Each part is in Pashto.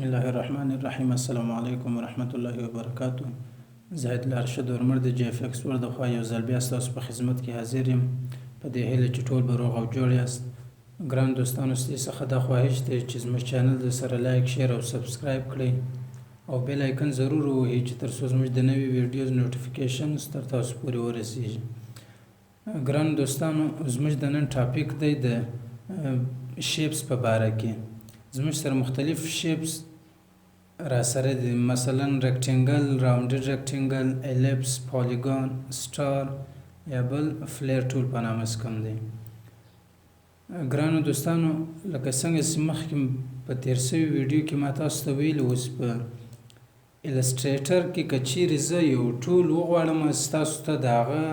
الله الرحمن الرحیم. السلام علیکم ورحمت الله وبرکاتو. زاهد الارشد ورمر د جی اف ایکس ور د خوا یو ځل بیا ستاسو په خدمت کې حاضر یم په دې هیله چې ټول به روغ او جوړ یاست. ګران دوستانو ستاسو څخه دا خواهش دی چې زموږ چینل د سره لایک شیر او سبسکرایب کړئ او بیل آیکن ضرور ووهئ چې تر څو زموږ د نوي ویډیوز نوټیفیکیشنز تر تاسو پورې ورسیږي. ګران دوستانو زموږ د نن ټاپک دی د شیپس په باره کې. زموږ سره مختلف شیپس را سره دي، مثلا رکټنګل، راوندډ رکټنګل، الیپس، پالیګون، سټار یا بل فلیر ټول په نامه څکم دی. ګرانو دوستانو لکه څنګه چې مخکې په تیر سوي ویډیو کې ما تاسو ته ویلي، اوس په السټریټر کې که چیرې زه یو ټول وغواړم ستاسو ته د هغه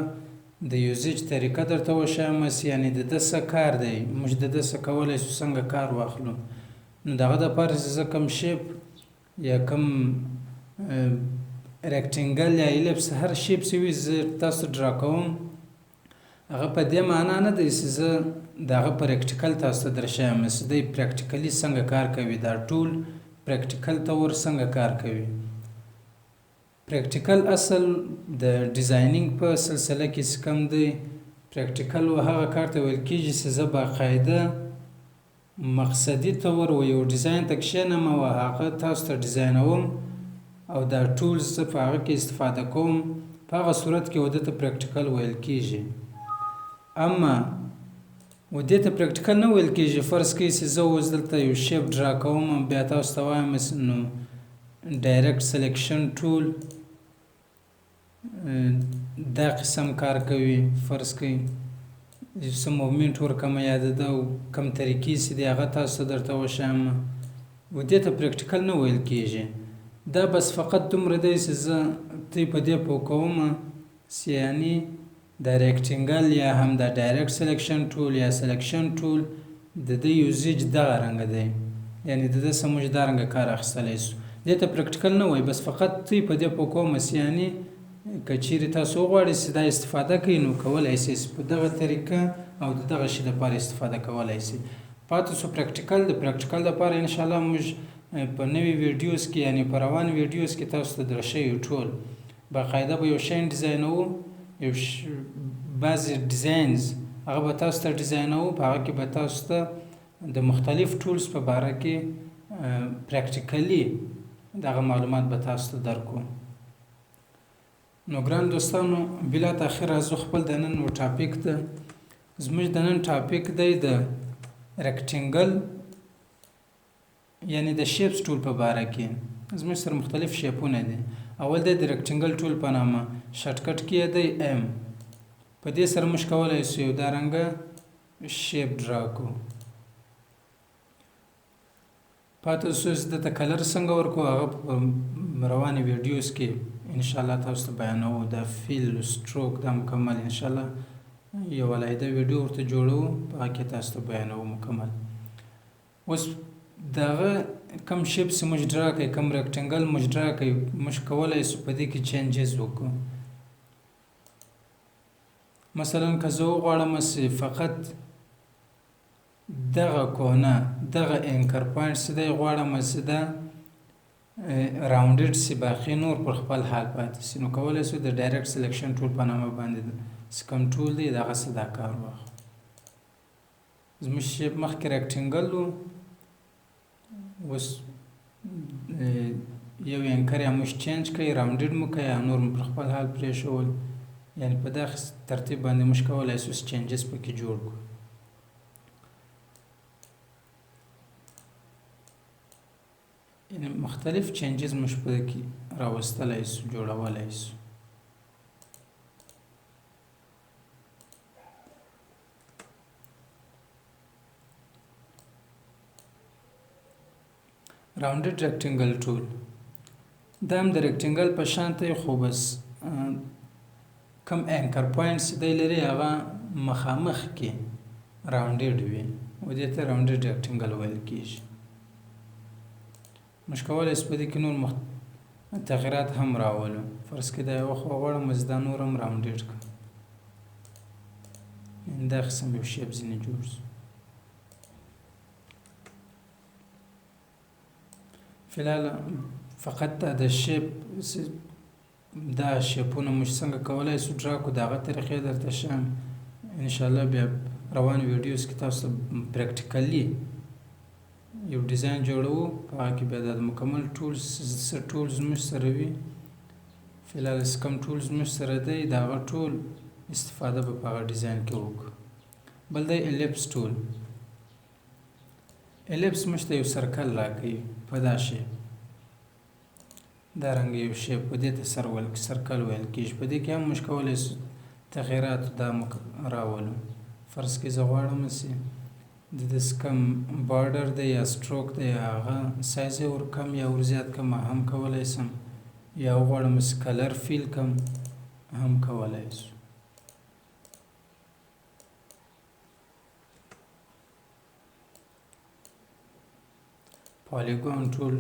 د یوزیج طریقه درته وښایم، یعنې د ده څه کار دی، موږ د ده څه کولی شو څنګه کار واخلو. نو د هغه دپاره چې زه کوم شیپ یا کوم رکټنګل یا الیپس هر شیپ چې وي زه تاسو ډرا کوم، هغه په دې معنا نه دی چې زه د هغه پریکټیکل تاسو ته درښایم چې دی پریکټیکلي څنګه کار کوي، دا ټول پریکټیکل طور څنګه کار کوي. پریکټیکل اصل د ډیزاینینګ په سلسله کې څه کم دی. پریکټیکل هغه کار ته ویل کېږي چې زه باقاعده مقصدي طور و یو ډیزاین ته کښېنم او هغه تاسو ته ډیزاینوم او دا ټولز زه په هغه کې استفاده کوم، په هغه صورت کې ودې ته پریکټیکل ویل کېږي. اما ودې ته پریکټیکل نه ویل کېږي. فرض کړئ چې زه اوس دلته یو شیپ ډرا کوم، بیا تاسو ته وایم نو ډایرکټ سلیکشن ټول دا قسم کار کوي. فرض کړئ څه موومنټ ورکړم یا د ده کوم طریقې چې دی هغه تاسو ته درته وښایم، ودې ته پریکټیکل نه ویل کېږي. دا بس فقط دومره دی چې زه دوی په دې پوه کوم چې یعنې دا رکټنګل یا هم دا ډایرکټ سلیکشن ټول یا سلیکشن ټول د ده یوزیج دغه رنګه دی، یعنې د ده څه موږ دا رنګه کار اخیستلی شو. دې ته پریکټیکل نه وایي، بس فقط دوی په دې پوه کوم چې یعنې که چیرې تاسو وغواړئ چې دا استفاده کوئ نو کولی شئ په دغه طریقه او د دغه شي لپاره استفاده کولی شئ. پاتې شو پریکټیکل. د پریکټیکل لپاره انشاءالله موږ په نوي ویډیوز کې یعنې په روان ویډیوز کې تاسو ته درښیو ټول باقاعده به یو شی ډیزاینوو، یو بعضې ډیزاینز هغه به تاسو ته ډیزاینوو، په هغه کې به تاسو ته د مختلف ټولز په باره کې پریکټیکلي دغه معلومات به تاسو ته درکو. نو ګران دوستانو بلا تاخیر راځو خپل د نن ټاپک ته. زموږ د نن ټاپک دی د رکټنګل یعنې د شیپس ټول په باره کې. زموږ سره مختلف شیپونه دي. اول دی د رکټنګل ټول په نامه، شارټکټ کې یې دی ایم. په دې سره موږ کولی شو یو دارنګه شیپ ډرا کړو. پاتې شو چې دته کلر څنګه ورکړو هغه په روانې ویډیوز کې انشاءالله تاسو ته بیانوو. دا فیل سټروک دا مکمل انشاءالله یو علیحده ویډیو ورته جوړوو، په هغه کې تاسو ته بیانوو مکمل. اوس دغه کوم شیپس موږ ډرا کوي، کوم رکټنګل موږ ډرا کوي، موږ کولی شو په دې کې چینجز وکړو. مثلا که زه وغواړم چې فقط دغه کونه دغه اینکر پوینټ چې دی غواړم چې دا راوندډ سي، باقي نور پر خپل حال پاتې سي، نو کولی شو د ډایرکټ سلیکشن ټول په نامه باندې چې کوم ټول دی دغسې دا کار واخلو. زموږ شیپ مخکې رکټنګل و، اوس یو اینکر یا موږ چینج کړئ، راوندډ مو کړئ یا نور مو پر خپل حال پرېښول، یعنې په دغه ترتیب باندې موږ کولی شو چینجز پکې جوړ کړو. یعنې مختلف چینجز موږ په دې کې راوستلی شو، جوړولی شو. راوندډ رکټنګل ټول دا هم د رکټنګل په شان دی، خو بس کم اینکر پوینټس دی لري هغه مخامخ کې راوندډ وي، و دې ته راوندډ رکټنګل ویل کېږي. موږ کولی شو په دې کې نور تغیرات هم راولو. فرض کړئ دا یوه خوا غواړم چې دا نور هم راوندډ کړم، دا قسم یو شیپ ځینې جوړ شو. فلحال فقط د شیپ دا شیپونه موږ څنګه کولی شو ډرا کړو د هغه طریقې درته ښیم انشاءالله بیا روان ویډیوز کې تاسو ته پریکټیکلی یو ډیزاین جوړوو په هغه کې بیا د مکمل ټولز څه ټولز موږ سره وي فلحال چې کوم ټولز موږ سره دی د هغه ټول استفاده به په هغه ډیزاین کې وکړو بل دی الیپس ټول الیپس موږ ته یو سرکل راکوي په دا شیپ دا رنګ یو شیپ په دې ته سرکل ویل کېږي په دې کې هم موږ کولی شو تغییرات دا راولو فرض کړئ زه غواړم چې د داسې کم بارډر دی یا سټروک دی هغه سایز یې ور کم یا ور زیات کم هم کولی شم یا وغواړم چې کلر فیل کم هم کولی شو پالیګون ټول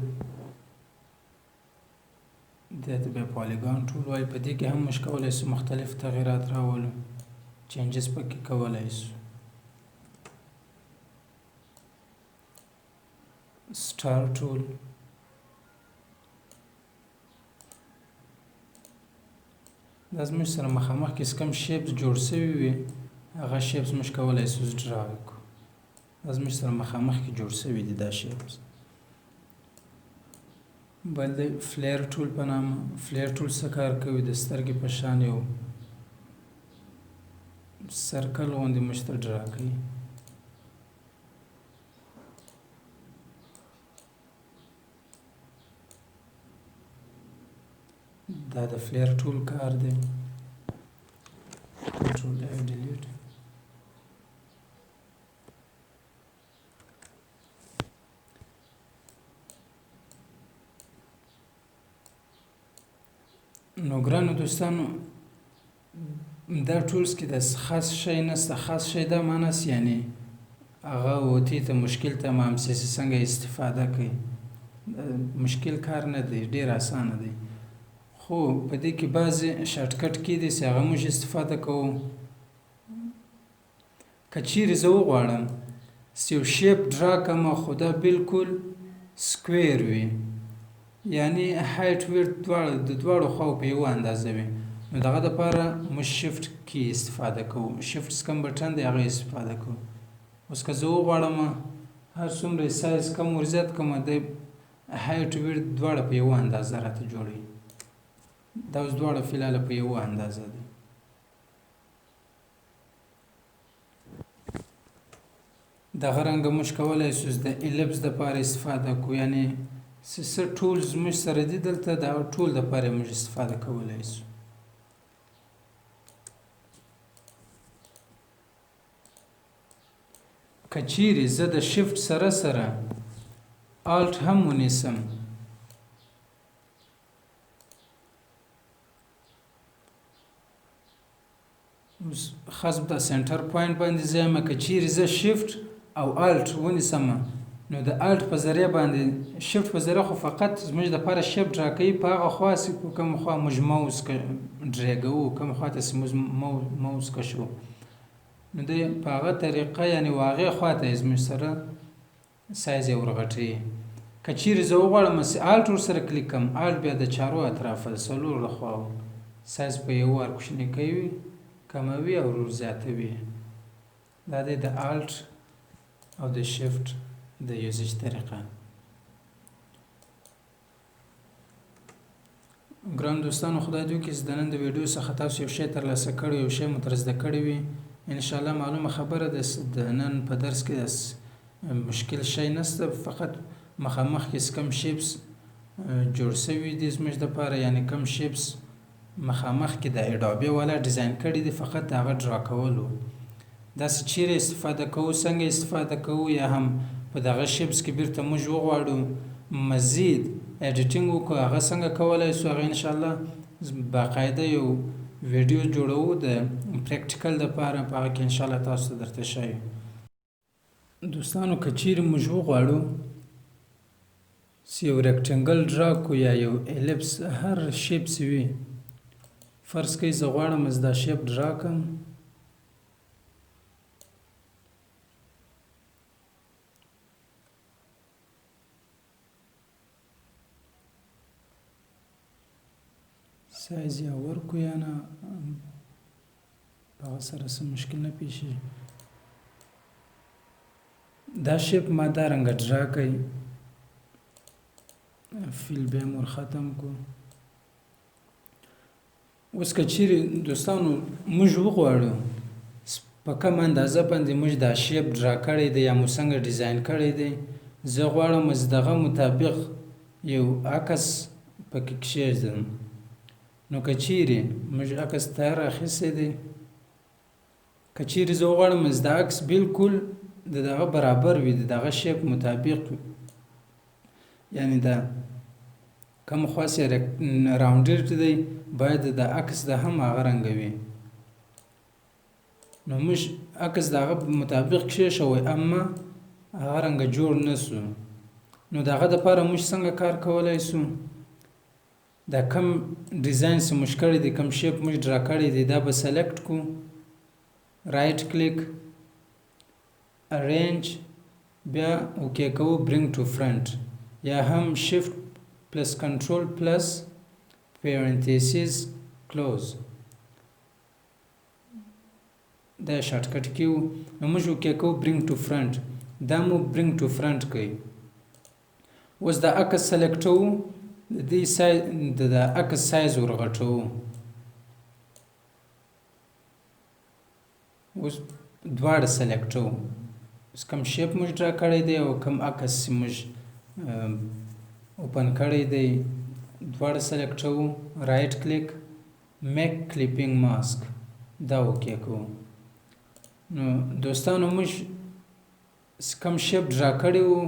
دې ته بیا پالیګون ټول وایي په دې کې هم موږ کولی شو مختلف تغییرات راولو چینجز پکې کولی شو سټار ټول دا زموږ سره مخامخ کې کوم شیپس جوړ شوي وي هغه شیپس موږ کولی شو ډرا کړو دا زموږ سره مخامخ کې جوړ شوي دي دا شیپس بل دی فلیر ټول په نامه فلیر ټول څه کار کوي د سترګې په شان یو سرکل غوندې موږ ته ډرا کوي دا د فلیر ټول کار دی کنټرول اف ډیلیټ نو ګرانو دوستانو دا ټولز کې د خاص شی نشته خاص شی دا معناست یعنی هغه وتی ته مشکل تمام سي څنګه استفاده کوي مشکل کار نه دی ډیر اسانه دی خو په دې کې بعضې شارټ کټ کې دي چې هغه موږ استفاده کوو که چیرې زه وغواړم چې یو شیپ ډرا کړم خو دا بالکل سکویر وي یعنی هایټ ویډت دواړه د دواړو خواو په یوه اندازه وي نو د هغه دپاره موږ شفټ کې استفاده کوو شفټ کم بټن دی هغه استفاده کوو اوس که زه وغواړم هر څومره سایز کم ور زیات کړم د هایټ ویډت دواړه په یوه اندازه راته جوړوي دا اوس دواړه فلحال په یوه اندازه دي دغه رنګه موږ کولی شو د الیپس دپاره استفاده کوو یعنې څه ټولز موږ سره دي دلته د هغه ټول دپاره موږ استفاده کولی شو که چیرې زه د شفټ سره سره آلټ هم ونیسم خاص د سنټر پوینټ باندې ځم که چیرې زه شفټ او آلټ ونیسم نو د آلټ په ذریعه باندې شفټ په ذریعه خو فقط زموږ دپاره شیپ ډرا کوي په هغه خوا چې په کوم خوا موږ ماوس ډریګوو کوم خوا ته چې موږ ماوس کشو نو دی په هغه طریقه یعنې هغې خوا ته یې زموږ سره سایز یې ورغټوي که چیرې زه وغواړم چې آلټ ورسره کلیک کړم آلټ بیا د چارو اطرافه د څلورو خواو سایز په یو وار کوچنی کوي کموي او ور زیاتوي دا دی د آلټ او د شفټ د یوزیج طریقه ګران دوستانو خدای دې وکړي چې د نن د ویډیو څخه تاسو یو شی ترلاسه کړی یو شی مو تر زده کړی وي انشاءالله معلومه خبره ده د نن په درس کې مشکل شی نشته فقط مخامخ کې کم شیپس جوړ شوي دي زموږ دپاره یعنې کم شیپس مخامخ کې د اډوبې والا ډیزاین کړي دي فقط د هغه ډرا کولو داسې چیرې استفاده کوو څنګه استفاده کوو یا هم په دغه شیپس کې بیرته موږ وغواړو مزید ایډیټینګ وکړو هغه څنګه کولی شو هغه انشاءالله باقاعده یو ویډیو جوړوو د پریکټیکل دپاره په هغه کې انشاءالله تاسو ته درته ښایو دوستانو که چیرې موږ وغواړو چې یو ریکټنګل ډرا کړو یا یو الیپس هر شیپ چې وي فرض کړئ زه غواړم چې دا شیپ ډرا کړم سایز یا ورکو یا نه په هغه سره څه مشکل نه پیښیږي. دا شیپ ما دا رنګه ډرا کوي، فیل بیا مور ختم کو. اوس که چیرې دوستانو موږ وغواړو په کوم اندازه باندې موږ دا شیپ ډرا کړی دی یا مو څنګه ډیزاین کړی دی، زه غواړم چې دغه مطابق یو عکس پکې کښېږدم. نو که چیرې موږ عکس تیار اخیستی دی، که چیرې زه وغواړم چې دا عکس بالکل د دغه برابر وي، د دغه شیپ مطابق، یعنی دا کوم خواص یې راونډېډ دی باید د عکس د هم هغه رنګه وي. نو موږ عکس د هغه مطابق کښېښوی اما هغه رنګه جوړ نه سو. نو د هغه دپاره موږ څنګه کار کولی سو، دا کم ډیزاین چې موږ کړی دی، کم شیپ موږ ډرا کړی دی، دا به سلیکټ کو، رایټ کلیک، ارینج، بیا اوکې کوو برینګ ټو فرنٹ، یا هم شفت پلس کنټرول پلس پیرنتیسیز کلوز، دا شارټ کټ کې وو. نو موږ اوکې کوو برینګ ټو فرنٹ، دا مو برینګ ټو فرنٹ کوي. اوس د عکس سلیکټوو، د عکس سایز ورغټوو. اوس دواړه سلیکټوو، اوس کوم شیپ موږ ډرا کړی دی او کوم عکس موږ اوپن کړی دی، دواړه سلیکټوو، رایټ کلیک، میک کلیپینګ ماسک، دا اوکې کوو. نو دوستانو موږ کوم شیپ ډرا کړی وو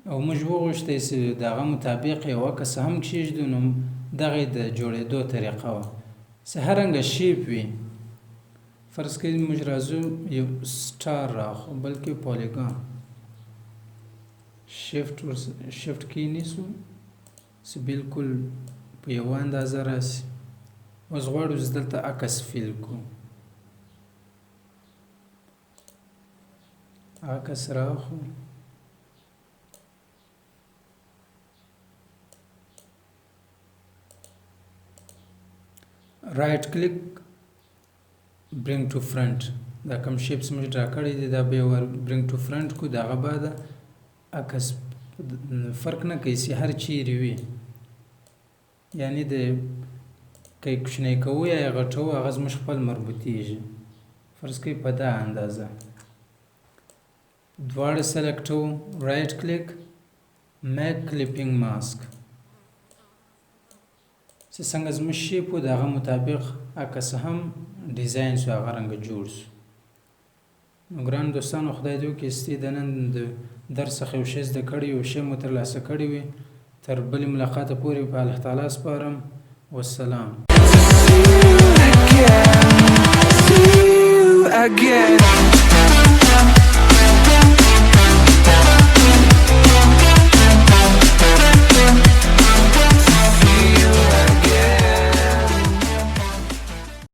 او موږ وغوښتی چې د هغه مطابق یو عکس هم کښېږدو، نو دغه یې د جوړېدو طریقه وه چې هر رنګه شیپ وي. فرض کړئ موږ راځو یو سټار راخو، بلکې پولیګان، شفټ کې نیسو چې بالکل په یوه اندازه راسي. اوس غواړو چې دلته عکس فیل کړو، عکس راخو، رایټ کلیک، برینګ ټو فرنٹ، دا کوم شیپس موږ ډرا کړی دی دا به یې ور برینګ ټو فرنٹ کو. د هغه بعد عکس فرق نه کوي چې هر چیرې وي، یعنی د که یې کوچنی کوو یا یې غټوو هغه زموږ خپل مربوطیږي. فرض کړئ په دا اندازه دواړه سلیکټوو، رایټ کلیک، میک کلیپینګ ماسک، چې څنګه زموږ شیپ و د هغه مطابق عکس هم ډیزاین سو، هغه رنګه جوړ سو. نو ګرانو دوستانو خدای دې وکړي چې د نن د درس څخه یو شی زده کړی، یو شی مو ترلاسه کړی وي. تر بلې ملاقاته پورې په الله تعالی سپارم. والسلام.